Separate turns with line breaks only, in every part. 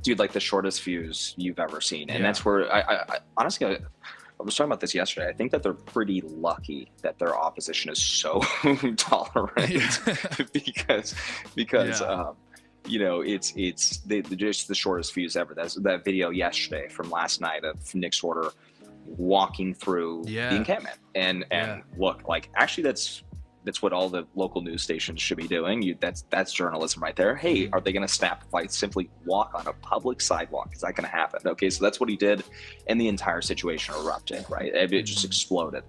dude, like the shortest fuse you've ever seen. And
Yeah.
that's where I honestly, I was talking about this yesterday. I think that they're pretty lucky that their opposition is so tolerant because
Yeah.
they're just the shortest fuse ever. That's that video yesterday from last night of Nick Sorter walking through the
Yeah.
encampment. And
Yeah.
look, like actually that's what all the local news stations should be doing. That's journalism right there. Hey, are they going to snap if I simply walk on a public sidewalk? Is that going to happen? Okay, so that's what he did, and the entire situation erupted. Right, it just exploded.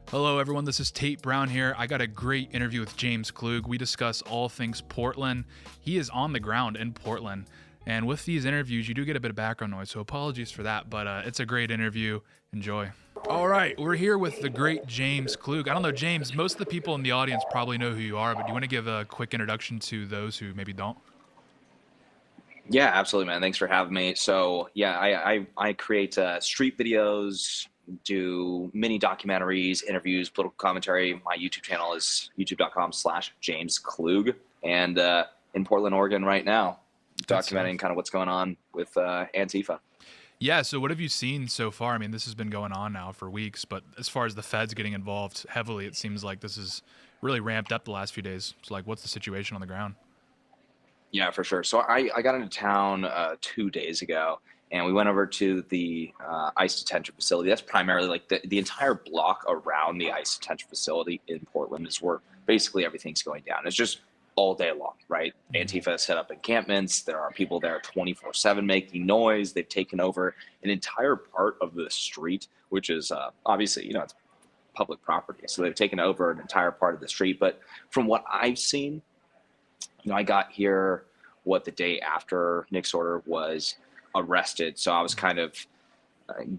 Hello, everyone. This is Tate Brown here. I got a great interview with James Klüg. We discuss all things Portland. He is on the ground in Portland. And with these interviews, you do get a bit of background noise, so apologies for that. But it's a great interview. Enjoy. All right, we're here with the great James Klüg. I don't know, James, most of the people in the audience probably know who you are, but do you want to give a quick introduction to those who maybe don't?
Yeah, absolutely, man. Thanks for having me. So yeah, I create street videos, do mini documentaries, interviews, political commentary. My YouTube channel is youtube.com/James Klüg, and in Portland, Oregon right now, documenting kind of what's going on with Antifa.
Yeah, so what have you seen so far? I mean, this has been going on now for weeks, but as far as the feds getting involved heavily, it seems like this is really ramped up the last few days. So, like, what's the situation on the ground?
Yeah, for sure. So I got into town 2 days ago, and we went over to the ICE detention facility. That's primarily like the entire block around the ICE detention facility in Portland is where basically everything's going down. It's just all day long, right? Antifa has set up encampments. There are people there 24/7 making noise. They've taken over an entire part of the street, which is obviously, it's public property. So they've taken over an entire part of the street. But from what I've seen, I got here the day after Nick Sorter was arrested. So I was kind of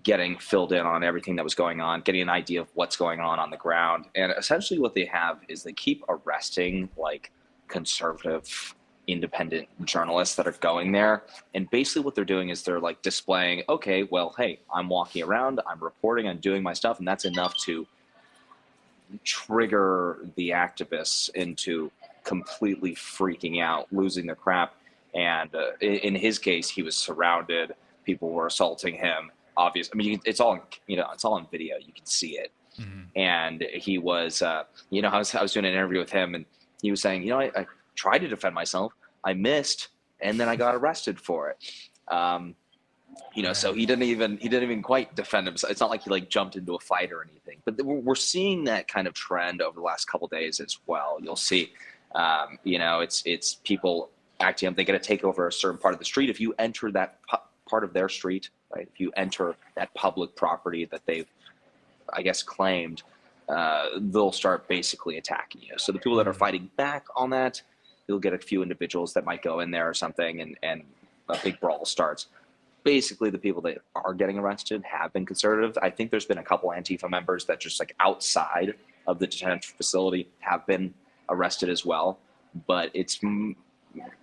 getting filled in on everything that was going on, getting an idea of what's going on the ground. And essentially what they have is they keep arresting like conservative independent journalists that are going there. And basically what they're doing is they're like displaying, okay, well, hey, I'm walking around, I'm reporting, I'm doing my stuff. And that's enough to trigger the activists into completely freaking out, losing their crap. And in his case, he was surrounded. People were assaulting him. Obviously, I mean, it's all on video. You can see it.
Mm-hmm.
And he was, I was doing an interview with him, and he was saying, I tried to defend myself, I missed, and then I got arrested for it. So he didn't even quite defend himself. It's not like he like jumped into a fight or anything. But we're seeing that kind of trend over the last couple of days as well. You'll see, it's people acting up. They get to take over a certain part of the street. If you enter that part of their street, right? If you enter that public property that they've, I guess, claimed, they'll start basically attacking you. So the people that are fighting back on that, you'll get a few individuals that might go in there or something, and a big brawl starts. Basically, the people that are getting arrested have been conservative. I think there's been a couple Antifa members that just like outside of the detention facility have been arrested as well. But it's,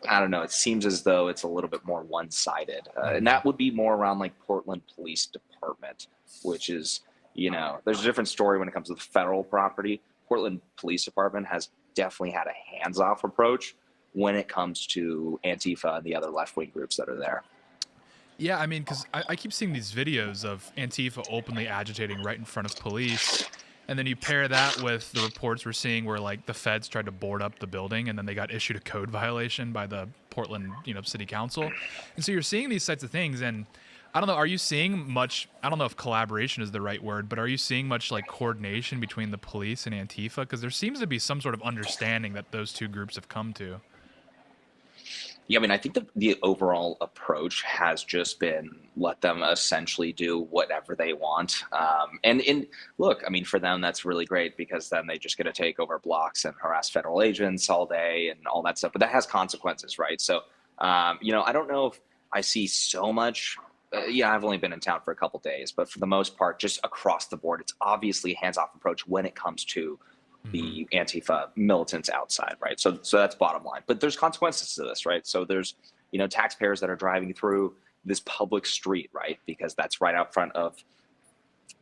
I don't know, it seems as though it's a little bit more one-sided. And that would be more around like Portland Police Department, which is, there's a different story when it comes to the federal property. Portland Police Department has definitely had a hands-off approach when it comes to Antifa and the other left-wing groups that are there.
Yeah, I mean, because I keep seeing these videos of Antifa openly agitating right in front of police. And then you pair that with the reports we're seeing where like the feds tried to board up the building and then they got issued a code violation by the Portland, City Council. And so you're seeing these types of things. And I don't know, are you seeing much, I don't know if collaboration is the right word, but are you seeing much like coordination between the police and Antifa? Because there seems to be some sort of understanding that those two groups have come to.
Yeah, I mean, I think the overall approach has just been let them essentially do whatever they want. And look, I mean, for them, that's really great because then they just get to take over blocks and harass federal agents all day and all that stuff. But that has consequences, right? So, I don't know if I see so much. I've only been in town for a couple days, but for the most part, just across the board, it's obviously a hands-off approach when it comes to the Antifa militants outside, right? So that's bottom line. But there's consequences to this, right? So there's, taxpayers that are driving through this public street, right? Because that's right out front of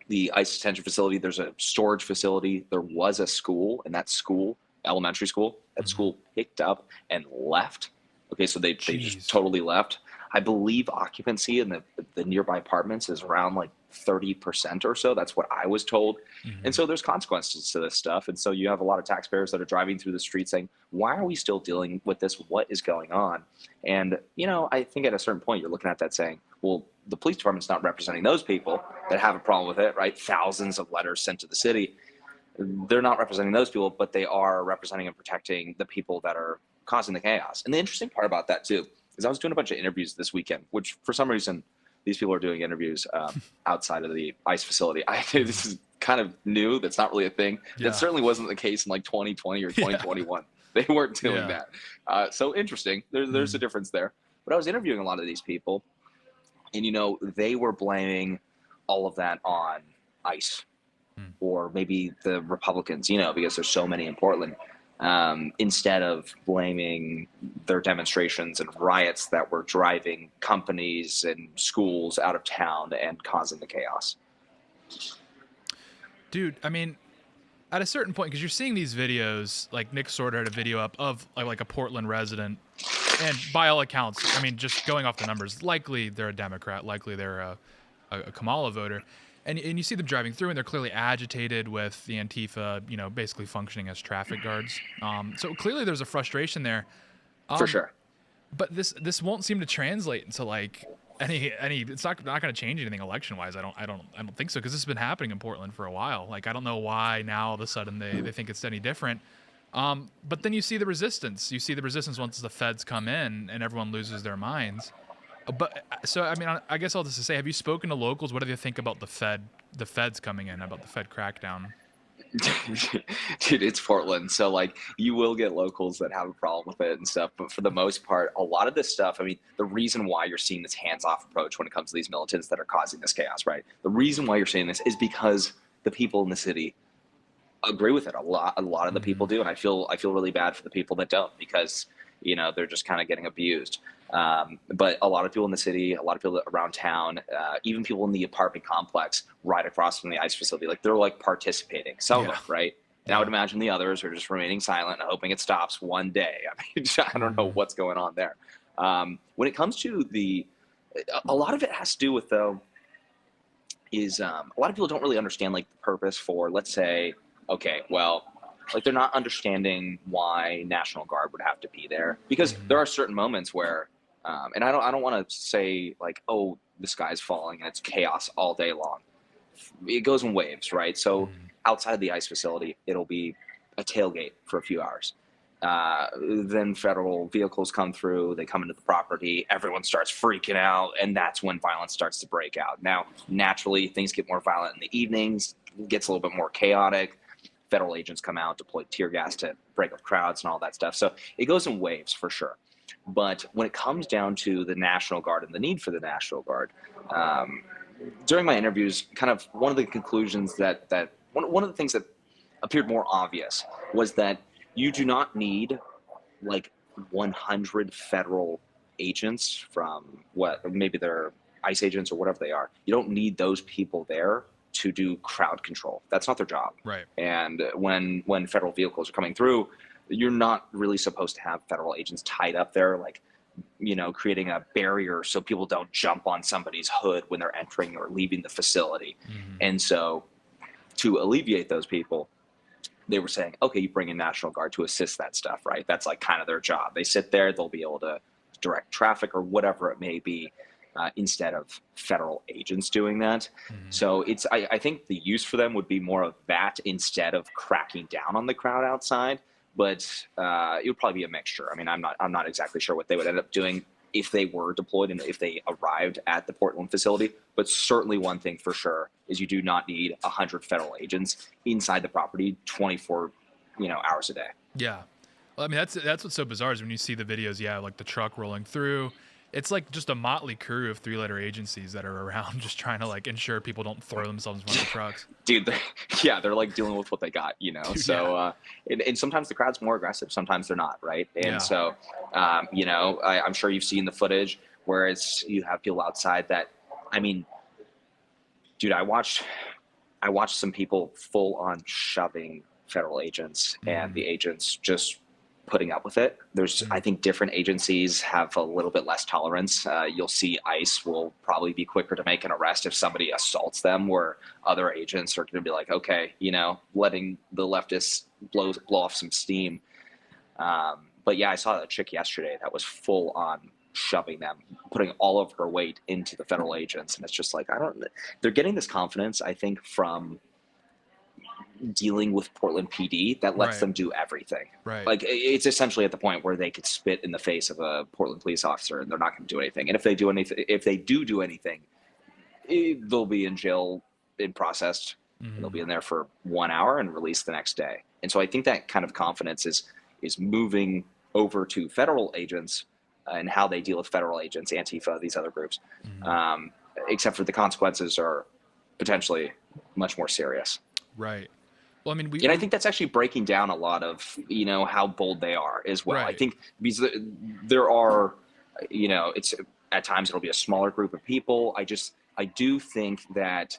the ICE detention facility. There's a storage facility. There was a school, and that school, elementary school, that school picked up and left. Okay, so they just totally left. I believe occupancy in the nearby apartments is around like 30% or so. That's what I was told. And so there's consequences to this stuff. And so you have a lot of taxpayers that are driving through the street saying, why are we still dealing with this? What is going on? And, I think at a certain point you're looking at that saying, well, the police department's not representing those people that have a problem with it, right? Thousands of letters sent to the city. They're not representing those people, but they are representing and protecting the people that are causing the chaos. And the interesting part about that too is I was doing a bunch of interviews this weekend, which for some reason these people are doing interviews outside of the ICE facility. This is kind of new. That's not really a thing.
Yeah.
That certainly wasn't the case in like 2020 or 2021. They weren't doing that. So interesting. There's a difference there. But I was interviewing a lot of these people, and they were blaming all of that on ICE or maybe the Republicans, because there's so many in Portland. Instead of blaming their demonstrations and riots that were driving companies and schools out of town and causing the chaos.
Dude, I mean, at a certain point, because you're seeing these videos, like Nick Sorter had a video up of like a Portland resident, and by all accounts, I mean, just going off the numbers, likely they're a Democrat, likely they're a Kamala voter. And you see them driving through, and they're clearly agitated with the Antifa, basically functioning as traffic guards. So clearly there's a frustration there.
For sure.
But this won't seem to translate into like any. It's not going to change anything election wise. I don't think so, because this has been happening in Portland for a while. Like, I don't know why now all of a sudden they think it's any different. But then you see the resistance. You see the resistance once the feds come in and everyone loses their minds. But so, I mean, I guess I'll just say, have you spoken to locals? What do they think about the feds coming in, about the Fed crackdown?
Dude, it's Portland. So like you will get locals that have a problem with it and stuff. But for the most part, a lot of this stuff, I mean, the reason why you're seeing this hands-off approach when it comes to these militants that are causing this chaos, right? The reason why you're seeing this is because the people in the city agree with it. A lot of the people do. And I feel really bad for the people that don't, because they're just kind of getting abused. But a lot of people in the city, a lot of people around town, even people in the apartment complex right across from the ICE facility, like they're like participating, some of them, right? And I would imagine the others are just remaining silent and hoping it stops one day. I mean, I don't know what's going on there. When it comes to a lot of it has to do with, though, is a lot of people don't really understand like the purpose for, let's say, okay, well, like they're not understanding why National Guard would have to be there, because there are certain moments where, and I don't want to say like, oh, the sky's falling and it's chaos all day long. It goes in waves, right? So outside the ICE facility, it'll be a tailgate for a few hours. Then federal vehicles come through, they come into the property, everyone starts freaking out, and that's when violence starts to break out. Now, naturally, things get more violent in the evenings, gets a little bit more chaotic. Federal agents come out, deploy tear gas to break up crowds and all that stuff. So it goes in waves for sure. But when it comes down to the National Guard and the need for the National Guard, during my interviews, kind of one of the conclusions that one of the things that appeared more obvious was that you do not need like 100 federal agents from maybe they're ICE agents or whatever they are. You don't need those people there to do crowd control. That's not their job.
Right.
And when federal vehicles are coming through, you're not really supposed to have federal agents tied up there, like, creating a barrier so people don't jump on somebody's hood when they're entering or leaving the facility. And so to alleviate those people, they were saying, okay, you bring in National Guard to assist that stuff, right? That's like kind of their job. They sit there, they'll be able to direct traffic or whatever it may be, instead of federal agents doing that. So I think the use for them would be more of that instead of cracking down on the crowd outside. But it would probably be a mixture. I mean, I'm not exactly sure what they would end up doing if they were deployed and if they arrived at the Portland facility. But certainly one thing for sure is you do not need 100 federal agents inside the property 24 hours a day.
Yeah. Well, I mean, that's what's so bizarre is when you see the videos, like the truck rolling through. It's like just a motley crew of three-letter agencies that are around just trying to like ensure people don't throw themselves in front of trucks.
Dude, they're like dealing with what they got, Dude, so, and sometimes the crowd's more aggressive, sometimes they're not, right? And so, I'm sure you've seen the footage where you have people outside that, I mean, dude, I watched some people full on shoving federal agents, and the agents just putting up with it. I think different agencies have a little bit less tolerance. You'll see ICE will probably be quicker to make an arrest if somebody assaults them, where other agents are going to be like, okay, letting the leftists blow off some steam. But yeah, I saw a chick yesterday that was full on shoving them, putting all of her weight into the federal agents. And it's just like, they're getting this confidence, I think, from dealing with Portland PD that lets them do everything.
Right.
Like, it's essentially at the point where they could spit in the face of a Portland police officer and they're not going to do anything. And if they do anything, they'll be in jail in processed. And they'll be in there for 1 hour and released the next day. And so I think that kind of confidence is moving over to federal agents and how they deal with federal agents, Antifa, these other groups, except for the consequences are potentially much more serious.
Right. Well, I mean,
and I think that's actually breaking down a lot of, how bold they are as well.
Right.
I think because there are, it's at times it'll be a smaller group of people. I do think that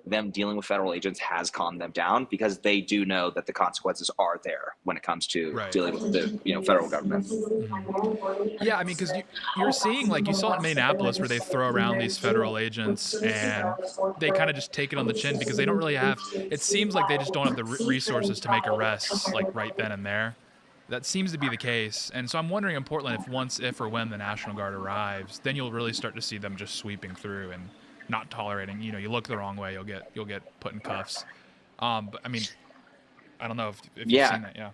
them dealing with federal agents has calmed them down, because they do know that the consequences are there when it comes to dealing with the federal government.
Yeah, I mean, because you're seeing, like, you saw it in Minneapolis where they throw around these federal agents and they kind of just take it on the chin because they don't really have, it seems like they just don't have the resources to make arrests like right then and there. That seems to be the case. And so I'm wondering in Portland, if or when the National Guard arrives, then you'll really start to see them just sweeping through and not tolerating. You look the wrong way, you'll get put in cuffs. But I mean, I don't know if you've seen that.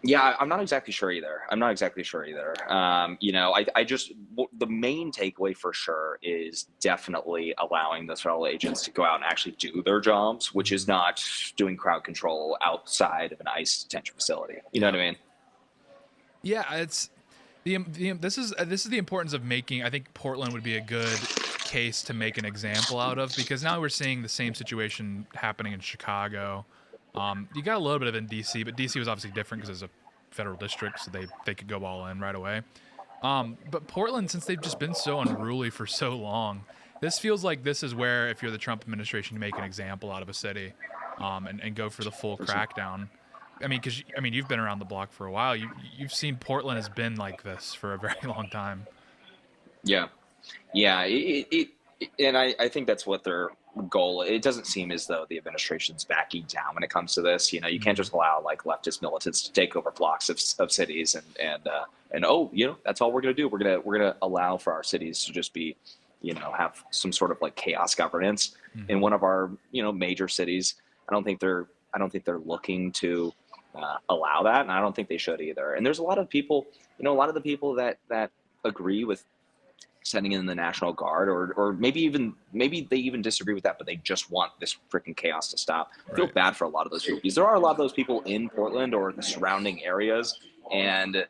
Yeah, I'm not exactly sure either. I just, the main takeaway for sure is definitely allowing the federal agents to go out and actually do their jobs, which is not doing crowd control outside of an ICE detention facility. You know what I mean?
Yeah, it's this is the importance of making. I think Portland would be a good case to make an example out of, because now we're seeing the same situation happening in Chicago. You got a little bit of it in DC, but DC was obviously different because it's a federal district, so they could go all in right away. But Portland, since they've just been so unruly for so long, this feels like this is where, if you're the Trump administration, you make an example out of a city, and go for the full crackdown. I mean, because you've been around the block for a while. You've seen Portland has been like this for a very long time.
Yeah. And I think that's what their goal. It doesn't seem as though the administration's backing down when it comes to this. You can't just allow like leftist militants to take over blocks of cities and that's all we're gonna do. We're gonna allow for our cities to just be, have some sort of like chaos governance in one of our major cities. I don't think they're looking to allow that, and I don't think they should either. And there's a lot of people, a lot of the people that agree with sending in the National Guard, or maybe they even disagree with that, but they just want this freaking chaos to stop. I feel bad for a lot of those people, because there are a lot of those people in Portland or the surrounding areas, and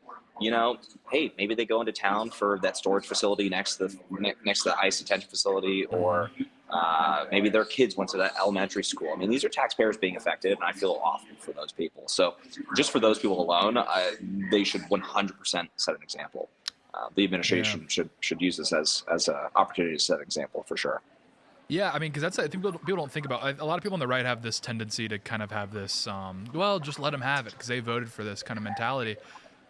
hey, maybe they go into town for that storage facility next to the ICE detention facility, or maybe their kids went to that elementary school. I mean, these are taxpayers being affected, and I feel awful for those people. So just for those people alone, they should 100% set an example. The administration should use this as an opportunity to set an example for sure.
Yeah, I mean, because that's, I think people don't think about. A lot of people on the right have this tendency to kind of have this, just let them have it because they voted for this kind of mentality.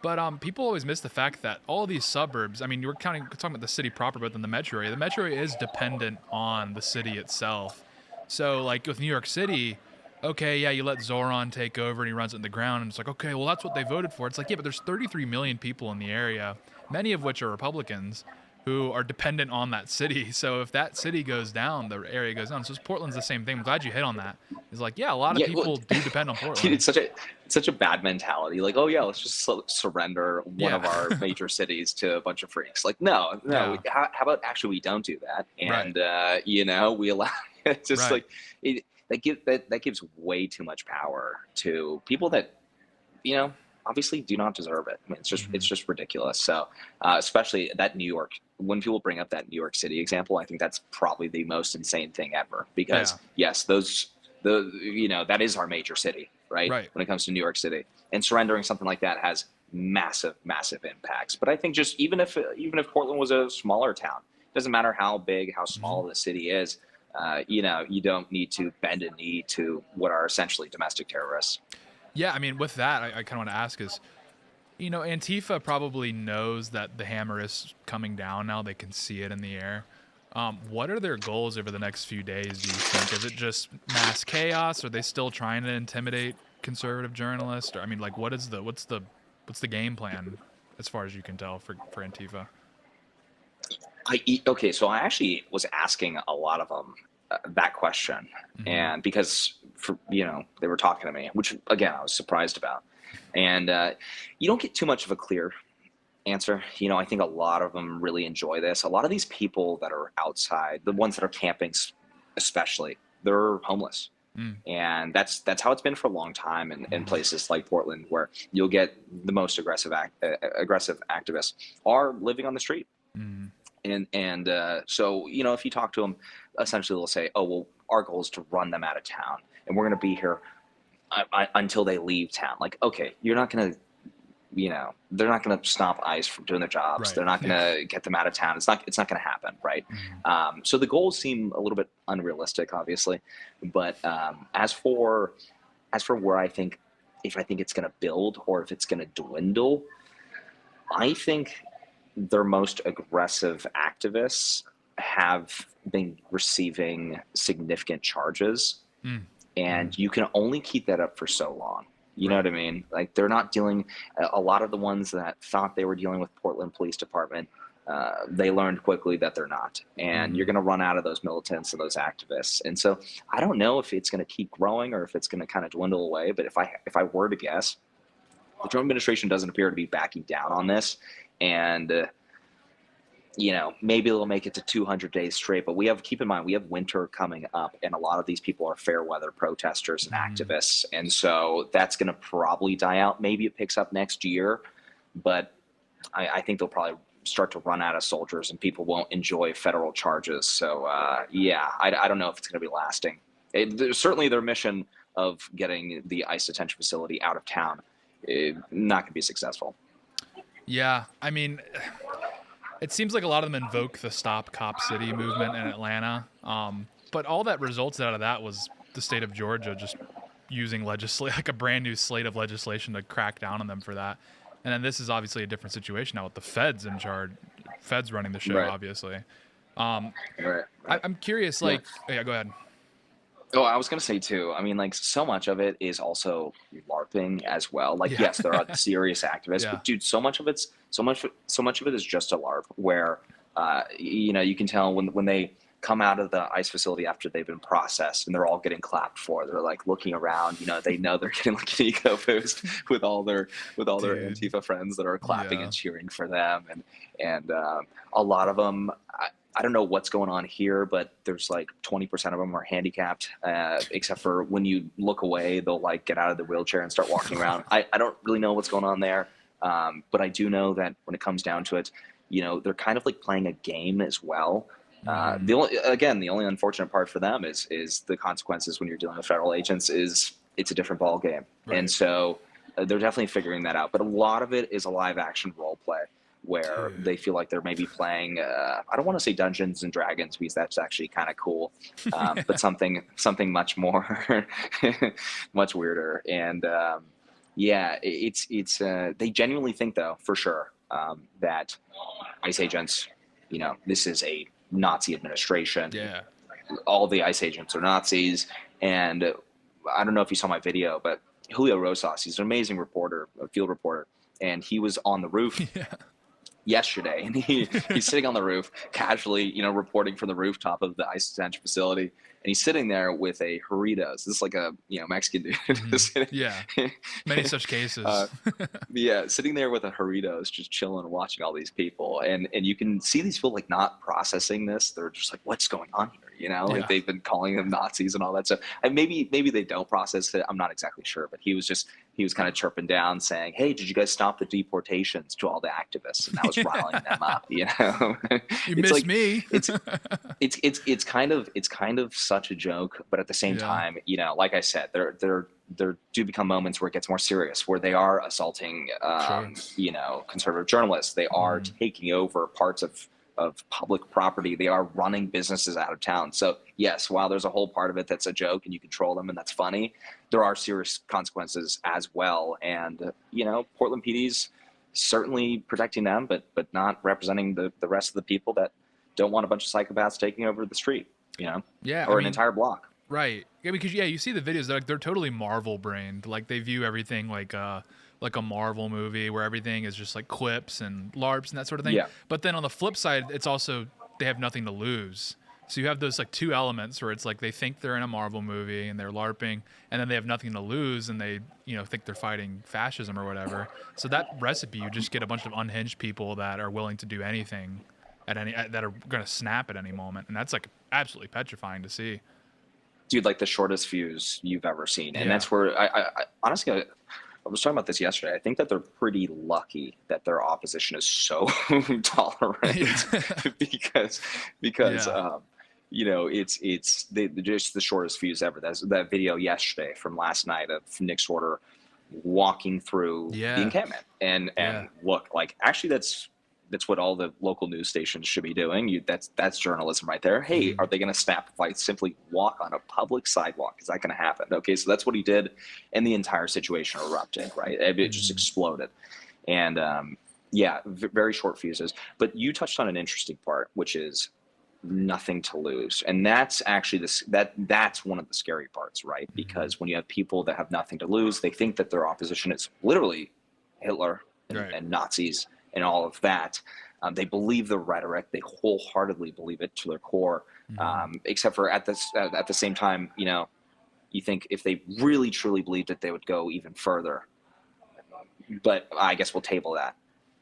But people always miss the fact that all these suburbs, I mean, you were talking about the city proper, but then the metro area. The metro area is dependent on the city itself. So, like with New York City, okay, yeah, you let Zoran take over and he runs it in the ground, and it's like, okay, well, that's what they voted for. It's like, yeah, but there's 33 million people in the area, many of which are Republicans, who are dependent on that city. So if that city goes down, the area goes down. So Portland's the same thing. I'm glad you hit on that. It's like, yeah, a lot of people do depend on Portland.
Dude, it's such a bad mentality. Like, oh yeah, let's just surrender one of our major cities to a bunch of freaks. Like, no. How about actually we don't do that, and we allow it. Just like that gives way too much power to people that obviously do not deserve it. I mean, it's just ridiculous. So especially that New York, when people bring up that New York City example, I think that's probably the most insane thing ever, because yes, that is our major city, right? When it comes to New York City, and surrendering something like that has massive impacts. But I think just even if Portland was a smaller town, it doesn't matter how big, how small the city is, you don't need to bend a knee to what are essentially domestic terrorists.
Yeah, I mean, with that, I kind of want to ask is, Antifa probably knows that the hammer is coming down now. They can see it in the air. What are their goals over the next few days, do you think? Is it just mass chaos? Are they still trying to intimidate conservative journalists? Or, I mean, like, what's the game plan as far as you can tell for Antifa?
Okay, so I actually was asking a lot of them that question, and because they were talking to me, which again I was surprised about, and you don't get too much of a clear answer. I think a lot of them really enjoy this. A lot of these people that are outside, the ones that are camping, especially, they're homeless. And that's how it's been for a long time in places like Portland, where you'll get the most aggressive activists are living on the street. And so, if you talk to them, essentially they'll say, oh, well, our goal is to run them out of town, and we're going to be here until they leave town. Like, okay, you're not going to, they're not going to stop ICE from doing their jobs.
Right.
They're not going to get them out of town. It's not going to happen, right? So the goals seem a little bit unrealistic, obviously. But as for where I think, if I think it's going to build or if it's going to dwindle, I think their most aggressive activists have been receiving significant charges, and you can only keep that up for so long. You know what I mean? Like, they're not dealing. A lot of the ones that thought they were dealing with Portland Police Department, they learned quickly that they're not, and you're going to run out of those militants and those activists. And so I don't know if it's going to keep growing or if it's going to kind of dwindle away. But if I were to guess, the Trump administration doesn't appear to be backing down on this. And, maybe they'll make it to 200 days straight, but keep in mind, we have winter coming up, and a lot of these people are fair weather protesters and activists. And so that's going to probably die out. Maybe it picks up next year, but I think they'll probably start to run out of soldiers and people won't enjoy federal charges. So, I don't know if it's going to be lasting. Certainly their mission of getting the ICE detention facility out of town, not going to be successful.
Yeah, I mean, it seems like a lot of them invoke the Stop Cop City movement in Atlanta, but all that results out of that was the state of Georgia just using like a brand new slate of legislation to crack down on them for that. And then this is obviously a different situation now with the feds in charge, feds running the show, obviously.
Right.
I'm curious, like, yeah, go ahead.
Oh, I was going to say too, I mean, like, so much of it is also LARPing as well. Like, yes, there are serious activists, but dude, so much of it is just a LARP where, you can tell when they come out of the ICE facility after they've been processed and they're all getting clapped for. They're like looking around, they know they're getting like an ego boost with all their Antifa friends that are clapping and cheering for them. And a lot of them, I don't know what's going on here, but there's like 20% of them are handicapped, except for when you look away, they'll like get out of the wheelchair and start walking around. I don't really know what's going on there. But I do know that when it comes down to it, they're kind of like playing a game as well. The only unfortunate part for them is the consequences when you're dealing with federal agents is it's a different ball game. Right. And so they're definitely figuring that out. But a lot of it is a live action role play, where they feel like they're maybe playing, I don't want to say Dungeons and Dragons because that's actually kind of cool, but something much more, much weirder. And it's they genuinely think, though, for sure, that ICE agents, this is a Nazi administration. Yeah. All the ICE agents are Nazis. And I don't know if you saw my video, but Julio Rosas, he's an amazing reporter, a field reporter, and he was on the roof. Yesterday, and he's sitting on the roof casually, reporting from the rooftop of the ICE detention facility, and he's sitting there with a Doritos. This is like a Mexican dude.
Many such cases.
Sitting there with a Doritos, just chilling, watching all these people, and you can see these people like not processing this. They're just like, what's going on here? Like they've been calling them Nazis and all that stuff. And maybe they don't process it. I'm not exactly sure, but he was kind of chirping down, saying, "Hey, did you guys stop the deportations to all the activists?" And that was riling them up.
You missed me.
it's kind of such a joke, but at the same time, like I said, there do become moments where it gets more serious, where they are assaulting, conservative journalists. They are taking over parts of of public property. They are running businesses out of town. So yes, while there's a whole part of it that's a joke and you control them and that's funny, there are serious consequences as well. And, Portland PD's certainly protecting them, but not representing the rest of the people that don't want a bunch of psychopaths taking over the street, or an entire block.
Right. Yeah, because you see the videos, they're totally Marvel brained. Like they view everything like a Marvel movie where everything is just like quips and LARPs and that sort of thing.
Yeah.
But then on the flip side, it's also they have nothing to lose. So you have those like two elements where it's like they think they're in a Marvel movie and they're LARPing, and then they have nothing to lose and they think they're fighting fascism or whatever. So that recipe, you just get a bunch of unhinged people that are willing to do anything that are going to snap at any moment, and that's like absolutely petrifying to see.
Dude, like the shortest fuse you've ever seen. And that's where I honestly, I was talking about this yesterday. I think that they're pretty lucky that their opposition is so tolerant because it's just the shortest fuse ever. That video yesterday from last night of Nick Sorter walking through the encampment and look, like actually that's what all the local news stations should be doing. That's journalism right there. Hey, are they going to snap if I simply walk on a public sidewalk? Is that going to happen? Okay, so that's what he did, and the entire situation erupted, right? It just exploded. And very short fuses. But you touched on an interesting part, which is nothing to lose. And that's actually that's one of the scary parts, right? Because when you have people that have nothing to lose, they think that their opposition is literally Hitler and Nazis and all of that. They believe the rhetoric. They wholeheartedly believe it to their core. Except for at the same time, you think if they really truly believed it, they would go even further. But I guess we'll table that.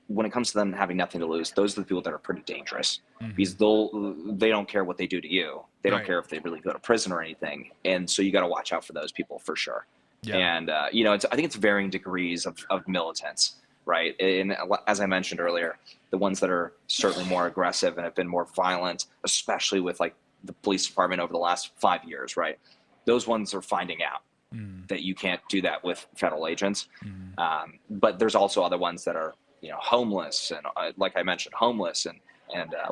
When it comes to them having nothing to lose, those are the people that are pretty dangerous because they don't care what they do to you. They don't care if they really go to prison or anything. And so you got to watch out for those people for sure. Yeah. And, I think it's varying degrees of militants. Right. And as I mentioned earlier, the ones that are certainly more aggressive and have been more violent, especially with like the police department over the last 5 years. Right. Those ones are finding out that you can't do that with federal agents. But there's also other ones that are, homeless. And like I mentioned, homeless. And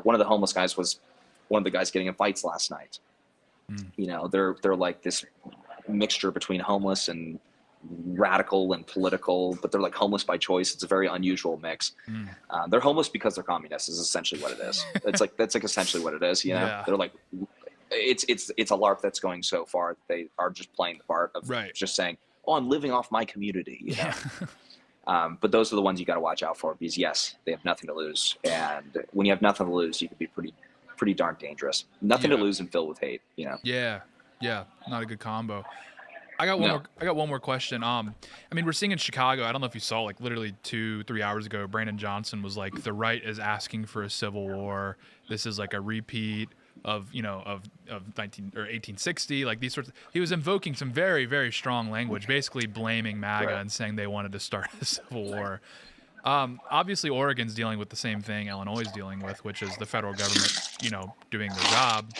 one of the homeless guys was one of the guys getting in fights last night. They're like this mixture between homeless and radical and political, but they're like homeless by choice. It's a very unusual mix. They're homeless because they're communists is essentially what it is. That's essentially what it is. They're like, it's a LARP that's going so far that they are just playing the part of just saying, oh, I'm living off my community. But those are the ones you got to watch out for because yes, they have nothing to lose. And when you have nothing to lose, you can be pretty darn dangerous. Nothing to lose and filled with hate,
Yeah. Not a good combo. I got one more question. We're seeing in Chicago, I don't know if you saw, like literally 2-3 hours ago, Brandon Johnson was like, the right is asking for a civil war. This is like a repeat of 1860, like these sorts of, he was invoking some very, very strong language, basically blaming MAGA and saying they wanted to start a civil war. Obviously Oregon's dealing with the same thing Illinois is dealing with, which is the federal government, doing their job.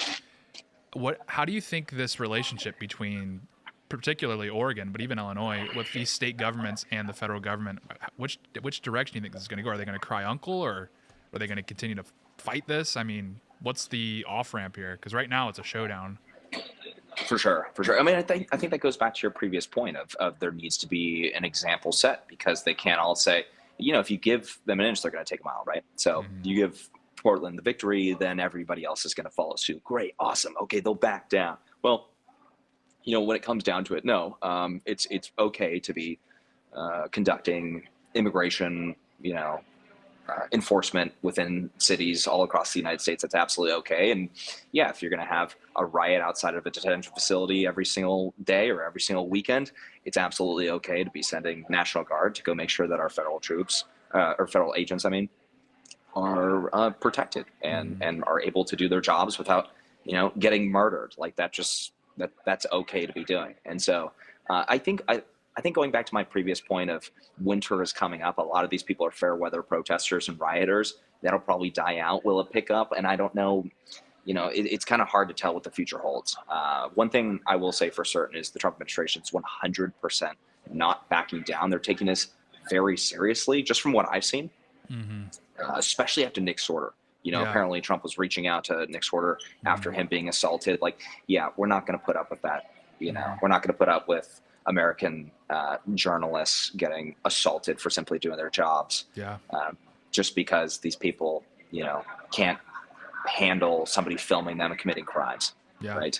How do you think this relationship between particularly Oregon, but even Illinois, with these state governments and the federal government, which direction do you think this is going to go? Are they going to cry uncle, or are they going to continue to fight this? What's the off-ramp here? Because right now it's a showdown.
For sure. I think that goes back to your previous point of there needs to be an example set, because they can't all say, if you give them an inch, they're going to take a mile, right? So you give Portland the victory, then everybody else is going to follow suit. Great, awesome. Okay, they'll back down. Well, when it comes down to it, no, it's okay to be conducting immigration, enforcement within cities all across the United States. That's absolutely okay. And yeah, if you're going to have a riot outside of a detention facility every single day or every single weekend, it's absolutely okay to be sending National Guard to go make sure that our federal troops or federal agents, are protected and are able to do their jobs without, getting murdered. Like that's okay to be doing. And so I think going back to my previous point of winter is coming up, a lot of these people are fair weather protesters and rioters. That'll probably die out. Will it pick up? And I don't know, it's kind of hard to tell what the future holds. One thing I will say for certain is the Trump administration is 100% not backing down. They're taking this very seriously, just from what I've seen, especially after Nick Sorter.
Yeah.
Apparently Trump was reaching out to Nick Swarter after him being assaulted. Like, yeah, we're not going to put up with that. We're not going to put up with American journalists getting assaulted for simply doing their jobs.
Yeah.
Just because these people, can't handle somebody filming them and committing crimes.
Yeah.
Right.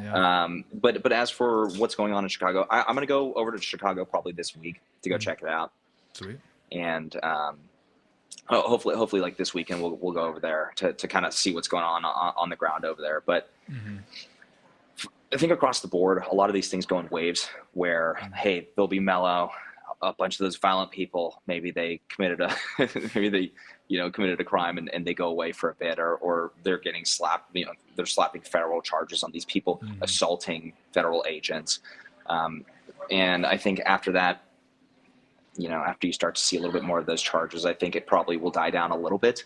Yeah.
But as for what's going on in Chicago, I'm going to go over to Chicago probably this week to go check it out.
Sweet.
And hopefully like this weekend we'll go over there to kind of see what's going on the ground over there. But I think across the board, a lot of these things go in waves where, hey, they'll be mellow. A bunch of those violent people, maybe they committed a crime and they go away for a bit, or they're getting slapped. They're slapping federal charges on these people assaulting federal agents. And I think after that, after you start to see a little bit more of those charges, I think it probably will die down a little bit.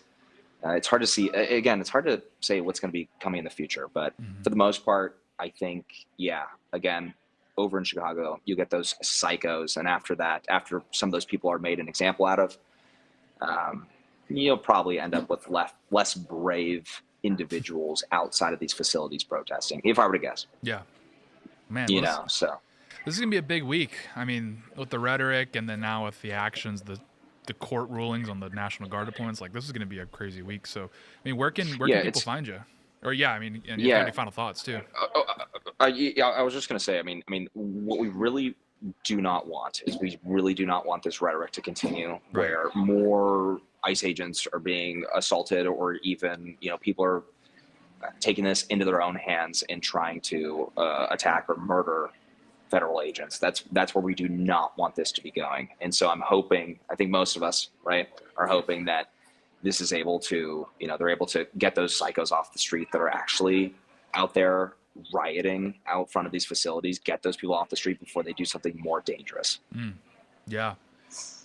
It's hard to see. Again, it's hard to say what's going to be coming in the future. But for the most part, I think, again, over in Chicago, you get those psychos. And after that, after some of those people are made an example out of, you'll probably end up with less brave individuals outside of these facilities protesting, if I were to guess.
Yeah. Man,
so.
This is going to be a big week. I mean, with the rhetoric and then now with the actions, the court rulings on the National Guard deployments, like this is going to be a crazy week. So, I mean, where can people find you? Or and you have any final thoughts too?
I was just going to say, I mean, what we really do not want is we really do not want this rhetoric to continue where more ICE agents are being assaulted, or even, people are taking this into their own hands and trying to attack or murder federal agents. That's where we do not want this to be going. And so I think most of us, right, are hoping that this is able to, they're able to get those psychos off the street that are actually out there rioting out front of these facilities, get those people off the street before they do something more dangerous.
Yeah.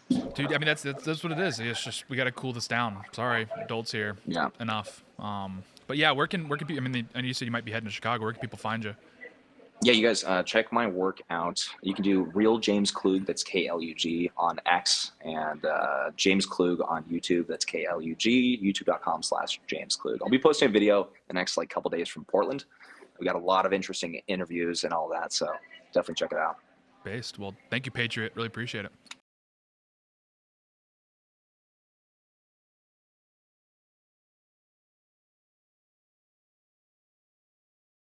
Dude, I mean, that's what it is. It's just, we got to cool this down. Sorry, adults here.
Yeah.
Enough. But yeah, where can people, I mean, I know you said you might be heading to Chicago. Where can people find you?
Yeah, you guys check my work out. You can do Real James Klüg, that's Klug, on X, and James Klug on YouTube, that's Klug, youtube.com/James Klug. I'll be posting a video the next couple days from Portland. We got a lot of interesting interviews and all that, so definitely check it out.
Based. Well, thank you, Patriot. Really appreciate it.